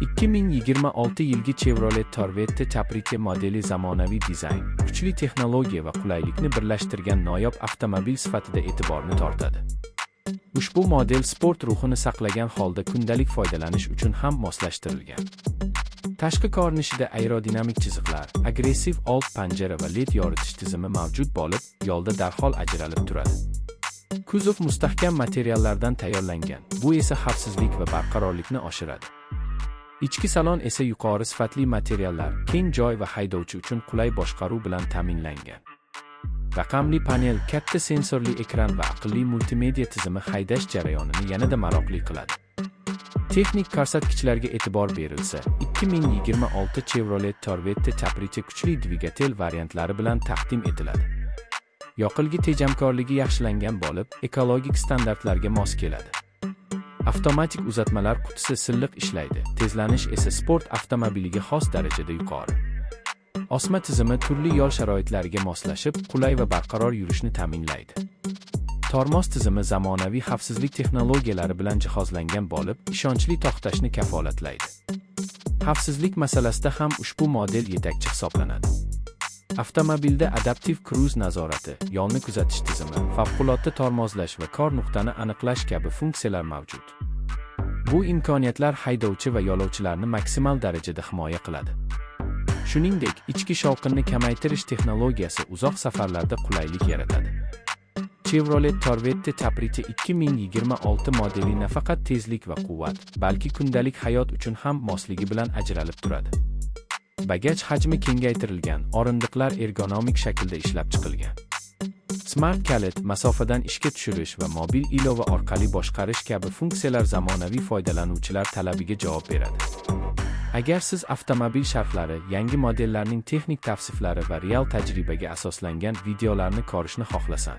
2026 yilgi Chevrolet Corvette Caprite modeli zamonaviy dizayn, kuchli texnologiya va qulaylikni birlashtirgan noyob avtomobil sifatida e'tiborni tortadi. Ushbu model sport ruhini saqlagan holda kundalik foydalanish uchun ham moslashtirilgan. Tashqi ko'rinishida aerodinamik chiziqlar, agressiv old panjara va LED yoritish tizimi mavjud bo'lib, yo'lda darhol ajralib turadi. Kuzov mustahkam materiallardan tayyorlangan, bu esa xavfsizlik va barqarorlikni oshiradi. Ichki salon esa yuqori sifatli materiallar, keng joy va haydovchi uchun qulay boshqaruv bilan ta'minlangan. Raqamli panel, katta sensorli ekran va aqlli multimedia tizimi haydash jarayonini yanada maroqli qiladi. Texnik ko'rsatkichlarga e'tibor berilsa, 2026 Chevrolet Corvette Caprite kuchli dvigatel variantlari bilan taqdim etiladi. Yoqilg'i tejamkorligi yaxshilangan bo'lib, ekologik standartlarga mos keladi. Avtomatik uzatmalar qutisi silliq ishlaydi, tezlanish esa sport avtomobiliga xos darajada yuqori. Osma tizimi turli yo'l sharoitlariga moslashib, qulay va barqaror yurishni ta'minlaydi. Tormoz tizimi zamonaviy xavfsizlik texnologiyalari bilan jihozlangan bo'lib, ishonchli to'xtashni kafolatlaydi. Xavfsizlik masalasida ham ushbu model yetakchi hisoblanadi. Avtomobilda adaptiv kruz nazorati, yo'lni kuzatish tizimi, favqulodda tormozlash va kor nuqtani aniqlash kabi funksiyalar mavjud. Bu imkoniyatlar haydovchi va yo'lovchilarni maksimal darajada himoya qiladi. Shuningdek, ichki shovqinni kamaytirish texnologiyasi uzoq safarlarda qulaylik yaratadi. Chevrolet Corvette Caprite 2026 modeli nafaqat tezlik va quvvat, balki kundalik hayot uchun ham mosligi bilan ajralib turadi. Bagaj hajmi kengaytirilgan, o'rindiqlar ergonomik shaklda ishlab chiqilgan. Smart kalit, masofadan ishga tushirish va mobil ilova orqali boshqarish kabi funksiyalar zamonaviy foydalanuvchilar talabiga javob beradi. Agar siz avtomobil sharhlari, yangi modellarning texnik tavsiflari va real tajribaga asoslangan videolarni ko'rishni xohlasan,